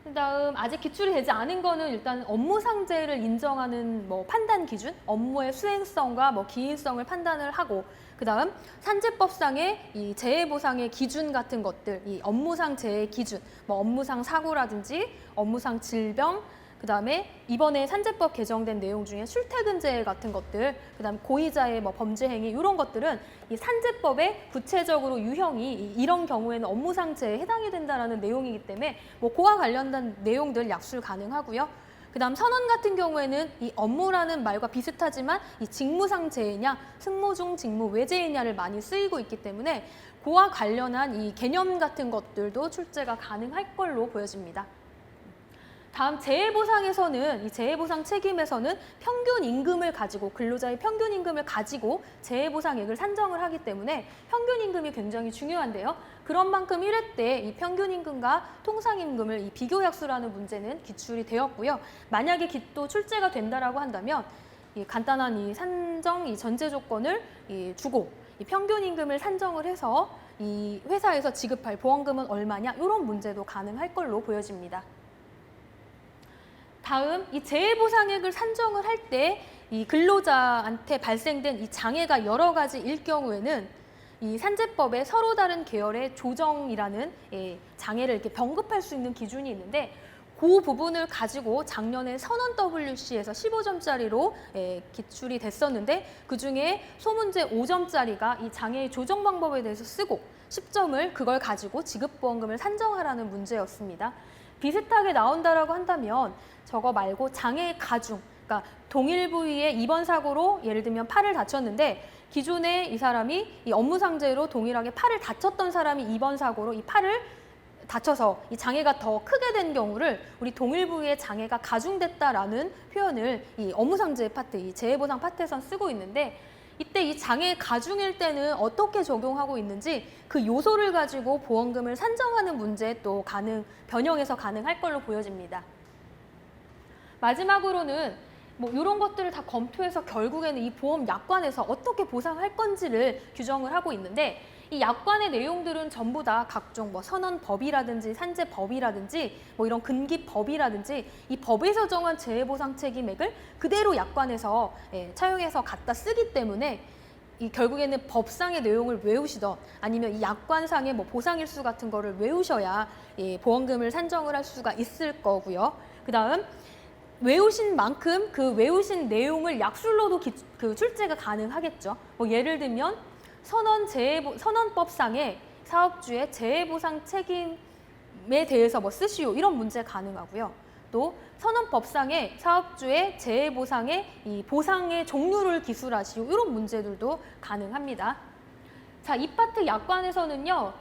그다음 아직 기출이 되지 않은 거는 일단 업무상재를 인정하는 뭐 판단 기준, 업무의 수행성과 뭐 기인성을 판단을 하고 그다음 산재법상의 이 재해보상의 기준 같은 것들, 이 업무상 재해 기준, 뭐 업무상 사고라든지 업무상 질병, 그다음에 이번에 산재법 개정된 내용 중에 출퇴근제 같은 것들, 그다음 고의자의 뭐 범죄 행위 이런 것들은 이 산재법의 구체적으로 유형이 이런 경우에는 업무상재에 해당이 된다라는 내용이기 때문에 뭐 그와 관련된 내용들 약술 가능하고요. 그다음 선언 같은 경우에는 이 업무라는 말과 비슷하지만 이 직무상재해냐, 승무 중 직무 외재이냐를 많이 쓰이고 있기 때문에 그와 관련한 이 개념 같은 것들도 출제가 가능할 걸로 보여집니다. 다음 재해보상에서는 이 재해보상 책임에서는 평균 임금을 가지고 근로자의 평균 임금을 가지고 재해보상액을 산정을 하기 때문에 평균 임금이 굉장히 중요한데요. 그런 만큼 1회 때 이 평균 임금과 통상 임금을 이 비교 약수라는 문제는 기출이 되었고요. 만약에 또 출제가 된다라고 한다면 이 간단한 이 산정 이 전제 조건을 주고 이 평균 임금을 산정을 해서 이 회사에서 지급할 보험금은 얼마냐 이런 문제도 가능할 걸로 보여집니다. 다음 이 재해보상액을 산정을 할 때 이 근로자한테 발생된 이 장애가 여러 가지일 경우에는 이 산재법에 서로 다른 계열의 조정이라는 장애를 이렇게 병급할 수 있는 기준이 있는데 그 부분을 가지고 작년에 선언 WC에서 15점짜리로 기출이 됐었는데 그중에 소문제 5점짜리가 이 장애의 조정 방법에 대해서 쓰고 10점을 그걸 가지고 지급보험금을 산정하라는 문제였습니다. 비슷하게 나온다라고 한다면 저거 말고 장애의 가중, 그러니까 동일 부위의 입원 사고로 예를 들면 팔을 다쳤는데 기존에 이 사람이 이 업무상재로 동일하게 팔을 다쳤던 사람이 입원 사고로 이 팔을 다쳐서 이 장애가 더 크게 된 경우를 우리 동일 부위의 장애가 가중됐다라는 표현을 이 업무상재 파트, 이 재해보상 파트에선 쓰고 있는데 이때 이 장애 가중일 때는 어떻게 적용하고 있는지 그 요소를 가지고 보험금을 산정하는 문제 또 변형해서 가능할 걸로 보여집니다. 마지막으로는 뭐 이런 것들을 다 검토해서 결국에는 이 보험 약관에서 어떻게 보상할 건지를 규정을 하고 있는데 이 약관의 내용들은 전부 다 각종 뭐 선언법이라든지 산재법이라든지 뭐 이런 근기법이라든지 이 법에서 정한 재해보상 책임액을 그대로 약관에서 차용해서 갖다 쓰기 때문에 이 결국에는 법상의 내용을 외우시던 아니면 이 약관상의 뭐 보상일수 같은 거를 외우셔야 보험금을 산정을 할 수가 있을 거고요. 그다음 외우신 만큼 그 외우신 내용을 약술로도 출제가 가능하겠죠. 뭐 예를 들면 선언법상의 사업주의 재해보상 책임에 대해서 뭐 쓰시오 이런 문제 가능하고요. 또 선언법상의 사업주의 재해보상의 이 보상의 종류를 기술하시오. 이런 문제들도 가능합니다. 자, 이 파트 약관에서는요.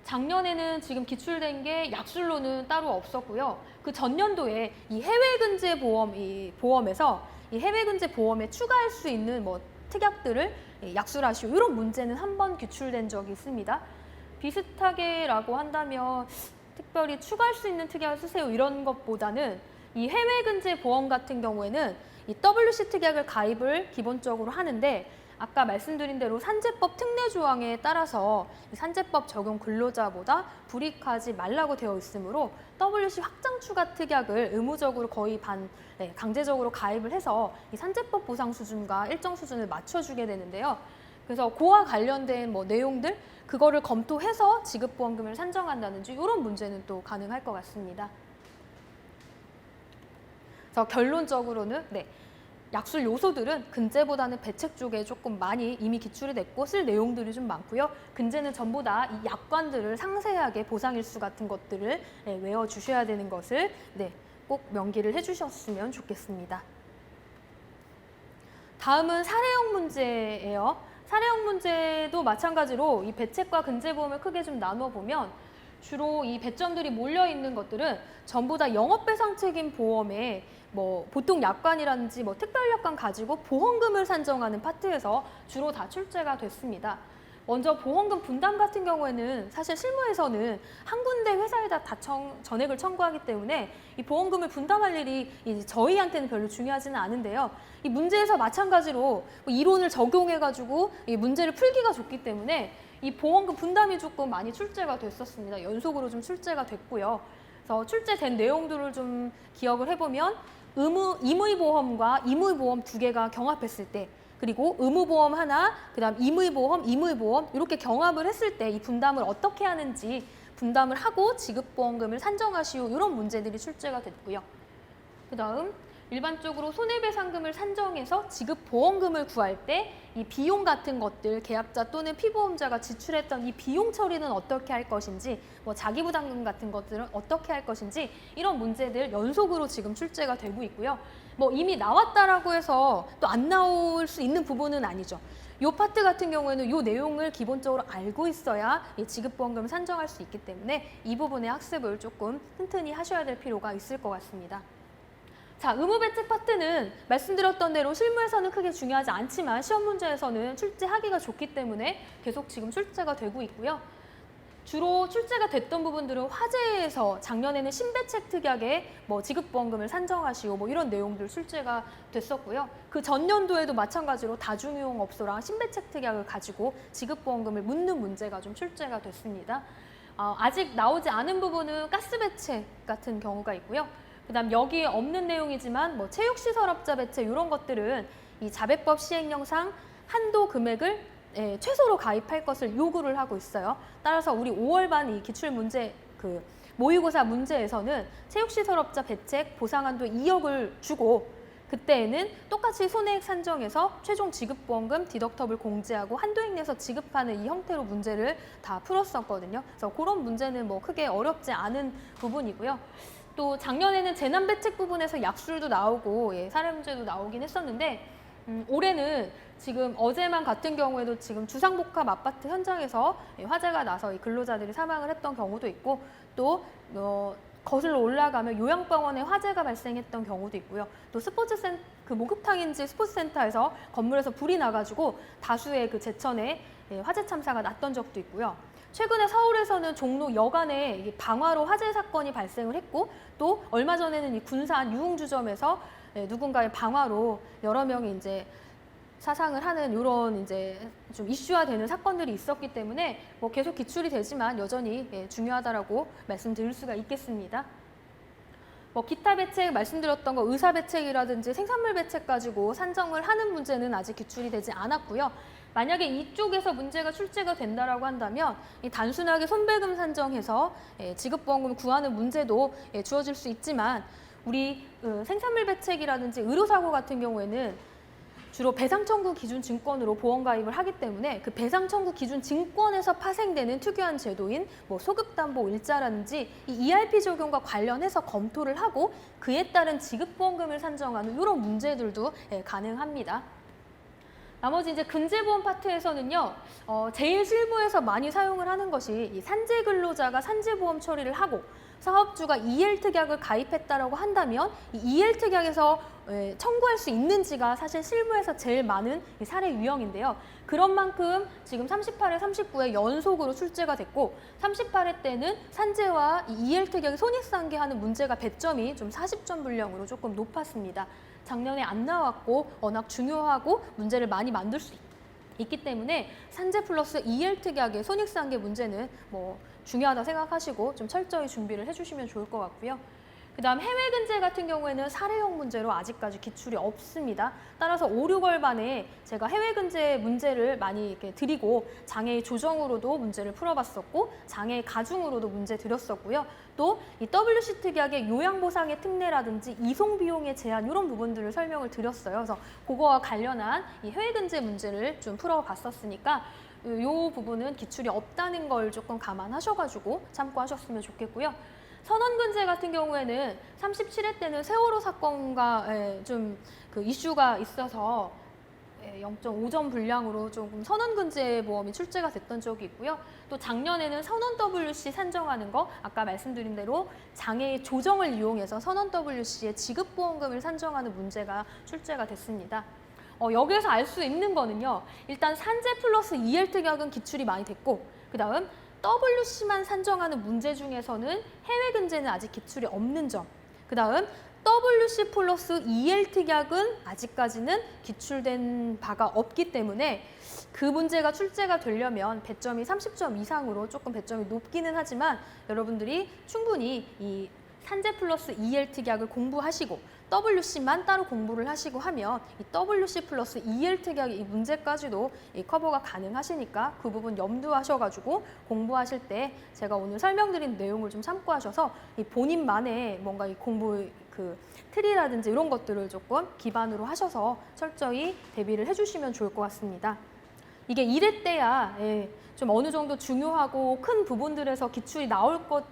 작년에는 지금 기출된 게 약술로는 따로 없었고요. 그 전년도에 이 해외근제 보험, 이 보험에서 이 해외근제 보험에 추가할 수 있는 뭐 특약들을 약술하시오. 이런 문제는 한 번 기출된 적이 있습니다. 비슷하게라고 한다면 특별히 추가할 수 있는 특약을 쓰세요. 이런 것보다는 이 해외근제 보험 같은 경우에는 이 WC 특약을 가입을 기본적으로 하는데 아까 말씀드린 대로 산재법 특례 조항에 따라서 이 산재법 적용 근로자보다 불이익하지 말라고 되어 있으므로 WC 확장 추가 특약을 의무적으로 거의 강제적으로 가입을 해서 이 산재법 보상 수준과 일정 수준을 맞춰주게 되는데요. 그래서 그와 관련된 뭐 내용들 그거를 검토해서 지급보험금을 산정한다든지 이런 문제는 또 가능할 것 같습니다. 그래서 결론적으로는 약술 요소들은 근제보다는 배책 쪽에 조금 많이 이미 기출이 됐고 쓸 내용들이 좀 많고요. 근제는 전부 다 이 약관들을 상세하게 보상일수 같은 것들을 외워주셔야 되는 것을 꼭 명기를 해주셨으면 좋겠습니다. 다음은 사례형 문제예요. 사례형 문제도 마찬가지로 이 배책과 근제보험을 크게 좀 나눠보면 주로 이 배점들이 몰려있는 것들은 전부 다 영업배상 책임 보험에 뭐 보통 약관이라든지 뭐 특별약관 가지고 보험금을 산정하는 파트에서 주로 다 출제가 됐습니다. 먼저 보험금 분담 같은 경우에는 사실 실무에서는 한 군데 회사에다 다 전액을 청구하기 때문에 이 보험금을 분담할 일이 저희한테는 별로 중요하지는 않은데요. 이 문제에서 마찬가지로 이론을 적용해가지고 이 문제를 풀기가 좋기 때문에 이 보험금 분담이 조금 많이 출제가 됐었습니다. 연속으로 좀 출제가 됐고요. 그래서 출제된 내용들을 좀 기억을 해보면 임의보험과 임의보험 두 개가 경합했을 때 그리고 의무보험 하나, 그다음 임의보험, 임의보험 이렇게 경합을 했을 때 이 분담을 어떻게 하는지 분담을 하고 지급보험금을 산정하시오 이런 문제들이 출제가 됐고요. 그다음 일반적으로 손해배상금을 산정해서 지급보험금을 구할 때 이 비용 같은 것들 계약자 또는 피보험자가 지출했던 이 비용 처리는 어떻게 할 것인지 뭐 자기부담금 같은 것들은 어떻게 할 것인지 이런 문제들 연속으로 지금 출제가 되고 있고요. 뭐 이미 나왔다라고 해서 또 안 나올 수 있는 부분은 아니죠. 이 파트 같은 경우에는 이 내용을 기본적으로 알고 있어야 이 지급보험금을 산정할 수 있기 때문에 이 부분의 학습을 조금 튼튼히 하셔야 될 필요가 있을 것 같습니다. 자, 의무배책 파트는 말씀드렸던 대로 실무에서는 크게 중요하지 않지만 시험 문제에서는 출제하기가 좋기 때문에 계속 지금 출제가 되고 있고요. 주로 출제가 됐던 부분들은 화재에서 작년에는 신배책 특약에 뭐 지급보험금을 산정하시오 뭐 이런 내용들 출제가 됐었고요. 그 전년도에도 마찬가지로 다중이용업소랑 신배책 특약을 가지고 지급보험금을 묻는 문제가 좀 출제가 됐습니다. 아직 나오지 않은 부분은 가스배책 같은 경우가 있고요. 그다음 여기에 없는 내용이지만 뭐 체육시설업자 배책 이런 것들은 이 자백법 시행령상 한도 금액을 최소로 가입할 것을 요구를 하고 있어요. 따라서 우리 5월반 이 기출 문제 모의고사 문제에서는 체육시설업자 배책 보상한도 2억을 주고 그때에는 똑같이 손해액 산정해서 최종 지급보험금 디덕터블 공제하고 한도액 내서 지급하는 이 형태로 문제를 다 풀었었거든요. 그래서 그런 문제는 뭐 크게 어렵지 않은 부분이고요. 또 작년에는 재난배책 부분에서 약술도 나오고 사례 문제도 나오긴 했었는데 올해는 지금 어제만 같은 경우에도 지금 주상복합 아파트 현장에서 화재가 나서 이 근로자들이 사망을 했던 경우도 있고 또 거슬러 올라가면 요양병원에 화재가 발생했던 경우도 있고요. 또 목욕탕인지 스포츠센터에서 건물에서 불이 나가지고 다수의 그 제천에 화재 참사가 났던 적도 있고요. 최근에 서울에서는 종로 여간에 방화로 화재 사건이 발생을 했고 또 얼마 전에는 이 군산 유흥주점에서 누군가의 방화로 여러 명이 이제 사상을 하는 이런 이제 좀 이슈화되는 사건들이 있었기 때문에 뭐 계속 기출이 되지만 여전히 중요하다라고 말씀드릴 수가 있겠습니다. 뭐 기타 배책 말씀드렸던 거 의사 배책이라든지 생산물 배책 가지고 산정을 하는 문제는 아직 기출이 되지 않았고요. 만약에 이쪽에서 문제가 출제가 된다라고 한다면 단순하게 손배금 산정해서 지급보험금 구하는 문제도 주어질 수 있지만 우리 생산물 배책이라든지 의료사고 같은 경우에는 주로 배상청구 기준 증권으로 보험 가입을 하기 때문에 그 배상청구 기준 증권에서 파생되는 특유한 제도인 뭐 소급담보일자라든지 이 ERP 적용과 관련해서 검토를 하고 그에 따른 지급보험금을 산정하는 이런 문제들도 가능합니다. 나머지 이제 근제보험 파트에서는요, 제일 실무에서 많이 사용을 하는 것이 이 산재 근로자가 산재보험 처리를 하고 사업주가 EL 특약을 가입했다라고 한다면 이 EL 특약에서 청구할 수 있는지가 사실 실무에서 제일 많은 이 사례 유형인데요. 그런 만큼 지금 38회, 39회 연속으로 출제가 됐고 38회 때는 산재와 이 EL 특약의 손익상계하는 문제가 배점이 좀 40점 분량으로 조금 높았습니다. 작년에 안 나왔고 워낙 중요하고 문제를 많이 만들 수 있기 때문에 산재 플러스 EL 특약의 손익상계 문제는 뭐 중요하다 생각하시고 좀 철저히 준비를 해주시면 좋을 것 같고요. 그다음 해외 근제 같은 경우에는 사례형 문제로 아직까지 기출이 없습니다. 따라서 5, 6월반에 제가 해외 근제 문제를 많이 이렇게 드리고 장애의 조정으로도 문제를 풀어봤었고 장애의 가중으로도 문제 드렸었고요. 또 이 WC 특약의 요양보상의 특례라든지 이송 비용의 제한 이런 부분들을 설명을 드렸어요. 그래서 그거와 관련한 이 해외 근제 문제를 좀 풀어봤었으니까 이 부분은 기출이 없다는 걸 조금 감안하셔가지고 참고하셨으면 좋겠고요. 선언근제 같은 경우에는 37회 때는 세월호 사건과 좀 그 이슈가 있어서 0.5점 분량으로 조금 선언근제 보험이 출제가 됐던 적이 있고요. 또 작년에는 선언 WC 산정하는 거 아까 말씀드린 대로 장애의 조정을 이용해서 선언 WC의 지급보험금을 산정하는 문제가 출제가 됐습니다. 여기에서 알 수 있는 거는요. 일단 산재 플러스 EL 특약은 기출이 많이 됐고 그다음 WC만 산정하는 문제 중에서는 해외 근제는 아직 기출이 없는 점. 그다음 WC 플러스 EL 특약은 아직까지는 기출된 바가 없기 때문에 그 문제가 출제가 되려면 배점이 30점 이상으로 조금 배점이 높기는 하지만 여러분들이 충분히 이 산재 플러스 EL 특약을 공부하시고 WC만 따로 공부를 하시고 하면 이 WC 플러스 EL 특약 이 문제까지도 이 커버가 가능하시니까 그 부분 염두하셔가지고 공부하실 때 제가 오늘 설명드린 내용을 좀 참고하셔서 이 본인만의 뭔가 이 공부 그 틀이라든지 이런 것들을 조금 기반으로 하셔서 철저히 대비를 해주시면 좋을 것 같습니다. 이게 1회 때야 좀 어느 정도 중요하고 큰 부분들에서 기출이 나올 것,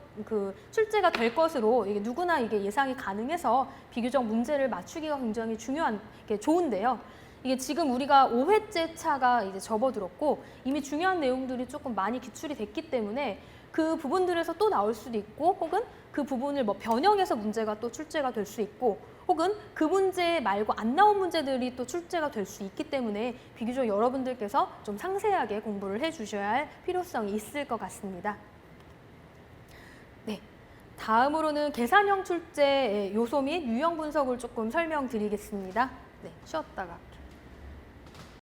출제가 될 것으로 이게 누구나 이게 예상이 가능해서 비교적 문제를 맞추기가 굉장히 중요한 게 좋은데요. 이게 지금 우리가 5회째 차가 이제 접어들었고 이미 중요한 내용들이 조금 많이 기출이 됐기 때문에 그 부분들에서 또 나올 수도 있고 혹은 그 부분을 뭐 변형해서 문제가 또 출제가 될 수 있고 혹은 그 문제 말고 안 나온 문제들이 또 출제가 될 수 있기 때문에 비교적 여러분들께서 좀 상세하게 공부를 해주셔야 할 필요성이 있을 것 같습니다. 네, 다음으로는 계산형 출제 요소 및 유형 분석을 조금 설명드리겠습니다. 네, 쉬었다가.